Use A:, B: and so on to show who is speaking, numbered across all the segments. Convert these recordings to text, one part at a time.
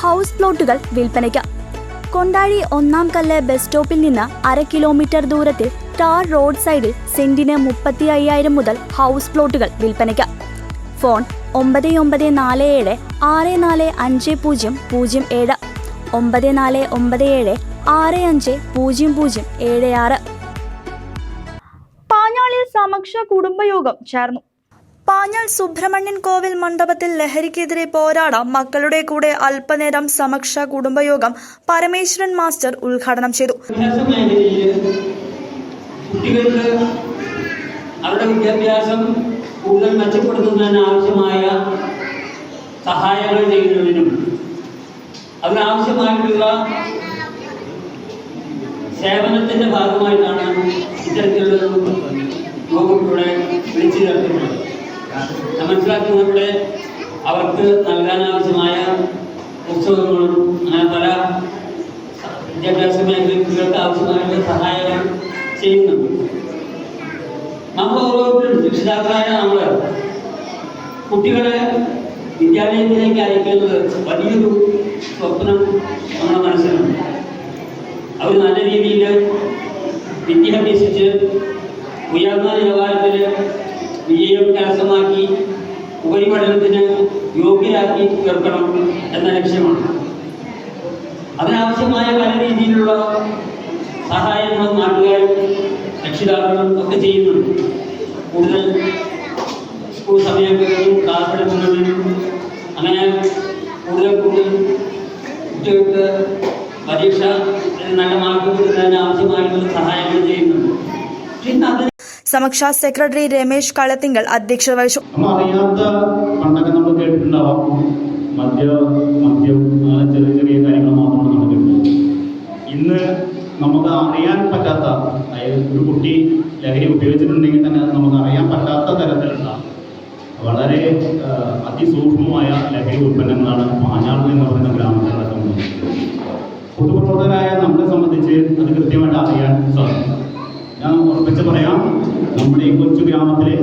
A: House പ്ലോട്ടുകൾ വിൽപ്പനയ്ക്ക്. കൊണ്ടാഴി ഒന്നാം കല്ല് ബസ് സ്റ്റോപ്പിൽ നിന്ന് 1/2 കിലോമീറ്റർ ദൂരത്തിൽ ടാർ റോഡ് സൈഡിൽ സെന്റിന് 35,000 മുതൽ ഹൗസ് പ്ലോട്ടുകൾ വിൽപ്പനയ്ക്ക്. ഫോൺ 9947 645007 9497 650076. പാഞ്ഞാളിൽ സമക്ഷ കുടുംബയോഗം ചേർന്നു. പാഞ്ഞാൾ സുബ്രഹ്മണ്യൻ കോവിൽ മണ്ഡപത്തിൽ ലഹരിക്കെതിരെ പോരാടാം മക്കളുടെ കൂടെ അല്പനേരം സമക്ഷ കുടുംബയോഗം പരമേശ്വരൻ മാസ്റ്റർ ഉദ്ഘാടനം ചെയ്തു.
B: കുട്ടികൾക്ക് അവരുടെ വിദ്യാഭ്യാസം കൂടുതൽ മെച്ചപ്പെടുത്തുന്നതിന് ആവശ്യമായ സഹായങ്ങൾ ചെയ്യുന്നതിനും അതിനാവശ്യമായിട്ടുള്ള സേവനത്തിന്റെ ഭാഗമായിട്ടാണ് ഇത്തരത്തിലുള്ള യോഗത്തിലൂടെ വിളിച്ചു ചേർക്കുന്നത്. മനസ്സിലാക്കുന്നവരുടെ അവർക്ക് നൽകാനാവശ്യമായ പുസ്തകങ്ങളും അങ്ങനെ പല വിദ്യാഭ്യാസ മേഖലകൾക്ക് ആവശ്യമായുള്ള സഹായങ്ങൾ ചെയ്യുന്നുണ്ട്. നമ്മൾ ഓരോരുത്തരും രക്ഷിതാക്കളായ നമ്മൾ കുട്ടികളെ വിദ്യാലയത്തിലേക്ക് അയക്കുന്നത് വലിയൊരു സ്വപ്നം നമ്മുടെ മനസ്സിലുണ്ട്. അവർ നല്ല രീതിയിൽ വിദ്യാഭ്യസിച്ച് ഉയർന്ന നിലവാരത്തിൽ വിജയം കരസ്ഥമാക്കി ഉപരിപഠനത്തിന് യോഗ്യരാക്കി തീർക്കണം എന്ന ലക്ഷ്യമാണ്. അതിനാവശ്യമായ പല രീതിയിലുള്ള സഹായങ്ങളും നാട്ടുകാരും രക്ഷിതാക്കളും ഒക്കെ ചെയ്യുന്നുണ്ട്. കൂടുതൽ സ്കൂൾ സമയങ്ങളിലും ക്ലാസ് എടുക്കുന്നതിനും അങ്ങനെ കൂടുതൽ കുട്ടികൾക്ക് പരീക്ഷ നല്ല മാർക്ക് കിട്ടുന്നതിന് ആവശ്യമായിട്ടുള്ള സഹായങ്ങൾ ചെയ്യുന്നുണ്ട്.
A: സമക്ഷ സെക്രട്ടറി രമേശ് കളത്തിങ്കൽ അധ്യക്ഷത വഹിച്ചു.
C: അറിയാത്ത പണ്ടൊക്കെ നമ്മൾ കേട്ടിട്ടുണ്ടാവാം, മദ്യം ചെറിയ കാര്യങ്ങൾ മാത്രമാണ് നമ്മൾ കേട്ടത്. ഇന്ന് നമുക്ക് അറിയാൻ പറ്റാത്ത, ഒരു കുട്ടി ലഹരി ഉപയോഗിച്ചിട്ടുണ്ടെങ്കിൽ തന്നെ നമുക്ക് അറിയാൻ പറ്റാത്ത തരത്തിലുള്ള വളരെ അതിസൂക്ഷ്മമായ ലഹരി ഉൽപ്പന്നങ്ങളാണ് പാഞ്ഞാൾ എന്ന് പറയുന്ന ഗ്രാമത്തിലൊക്കെ പൊതുപ്രവർത്തകരായ നമ്മളെ സംബന്ധിച്ച് അത് കൃത്യമായിട്ട് അറിയാൻ സാധിക്കും. ഞാൻ ഉറപ്പിച്ച് പറയാം, നമ്മുടെ ഈ കൊച്ചു ഗ്രാമത്തിലെ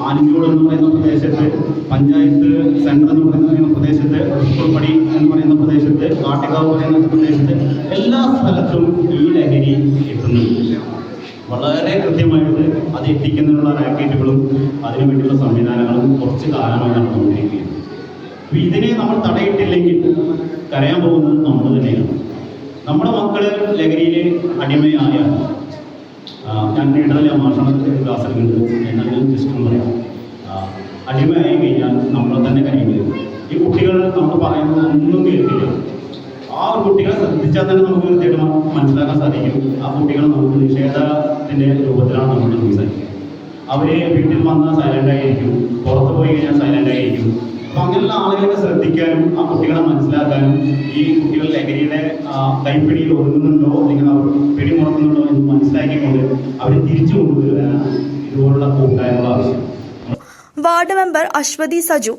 C: ആനഞ്ചോട് എന്ന് പറയുന്ന പ്രദേശത്ത്, പഞ്ചായത്ത് സെൻറ്റർ എന്ന് പറയുന്ന പ്രദേശത്ത്, ഉൾപ്പടി എന്ന് പറയുന്ന പ്രദേശത്ത്, കാട്ടിക്കാവ് പറയുന്ന പ്രദേശത്ത് എല്ലാ സ്ഥലത്തും ഈ ലഹരി എത്തുന്നുണ്ട്. വളരെ കൃത്യമായിട്ട് അത് എത്തിക്കുന്നതിനുള്ള റാക്കറ്റുകളും അതിനു വേണ്ടിയുള്ള സംവിധാനങ്ങളും കുറച്ച് കാലമായി നടന്നുകൊണ്ടിരിക്കുകയാണ്. അപ്പോൾ ഇതിനെ നമ്മൾ തടയിട്ടില്ലെങ്കിൽ കരയാൻ പോകുന്നത് നമ്മൾ തന്നെയാണ്. നമ്മുടെ മക്കൾ ലഹരിയിൽ അടിമയായ, ഞാൻ ഇടതല ഭാഷണത്തിൽ ക്ലാസ് എടുക്കുന്നത് എന്നാൽ ജസ്റ്റ് പറയാം, അടിമയായി കഴിഞ്ഞാൽ നമ്മൾ തന്നെ കരയേണ്ടി വരും. ഈ കുട്ടികൾ നമ്മൾ പറയുന്നത് ഒന്നും കേൾക്കില്ല. ആ കുട്ടികളെ ശ്രദ്ധിച്ചാൽ തന്നെ നമുക്ക് കൃത്യമായിട്ട് മനസ്സിലാക്കാൻ സാധിക്കും. ആ കുട്ടികൾ നമുക്ക് നിഷേധത്തിൻ്റെ രൂപത്തിലാണ് നമ്മൾ സംസാരിക്കുക. അവർ വീട്ടിൽ വന്നാൽ സൈലൻ്റായിരിക്കും, പുറത്ത് പോയി കഴിഞ്ഞാൽ സൈലൻ്റായിരിക്കും. അപ്പം അങ്ങനെയുള്ള ആളുകളെ ശ്രദ്ധിക്കാനും ആ കുട്ടികളെ മനസ്സിലാക്കാനും ഈ കുട്ടികൾ ലഹരിയുടെ കൈപ്പിടിയിൽ ഒതുങ്ങുന്നുണ്ടോ അല്ലെങ്കിൽ അവർ പിടിമുറക്കുന്നുണ്ടോ എന്ന് മനസ്സിലാക്കിക്കൊണ്ട് അവരെ തിരിച്ചു കൊണ്ടുവരാനാണ് ഇതുപോലുള്ള കൂട്ടായ്മകൾ ആവശ്യം.
A: Ward member Aswathy Saju,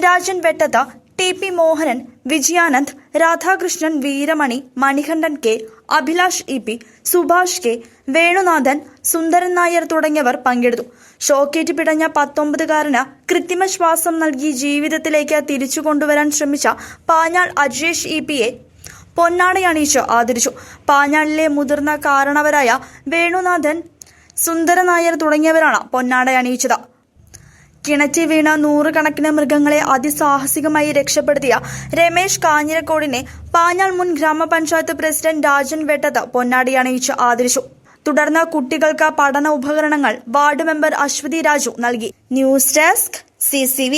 A: Rajan Vettath, T P. Mohanan, Vijayanand, Radhakrishnan, Veeramani, Manikandan K, Abhilash E P., Subhash K, Venunathan, Sundaran Nair തുടങ്ങിയവർ പങ്കെടുത്തു. ഷോക്കേറ്റ് പിടഞ്ഞ 19-കാരന് കൃത്രിമ ശ്വാസം നൽകി ജീവിതത്തിലേക്ക് തിരിച്ചു കൊണ്ടുവരാൻ ശ്രമിച്ച പാഞ്ഞാൾ അജേഷ് ഇ.പി.യെ പൊന്നാടയണിയിച്ച് ആദരിച്ചു. പാഞ്ഞാളിലെ മുതിർന്ന കാരണവരായ വേണുനാഥൻ, സുന്ദരൻ നായർ തുടങ്ങിയവരാണ് പൊന്നാടയണിയിച്ചത്. കിണറ്റിൽ വീണ 100 കണക്കിന് മൃഗങ്ങളെ അതിസാഹസികമായി രക്ഷപ്പെടുത്തിയ രമേശ് കാഞ്ഞിരക്കോടിനെ പാഞ്ഞാൾ മുൻ ഗ്രാമപഞ്ചായത്ത് പ്രസിഡന്റ് രാജൻ വെട്ടത്ത് പൊന്നാടിയണിയിച്ച് ആദരിച്ചു. തുടർന്ന് കുട്ടികൾക്ക് പഠന ഉപകരണങ്ങൾ വാർഡ് മെമ്പർ അശ്വതി രാജു നൽകി. News desk CCV.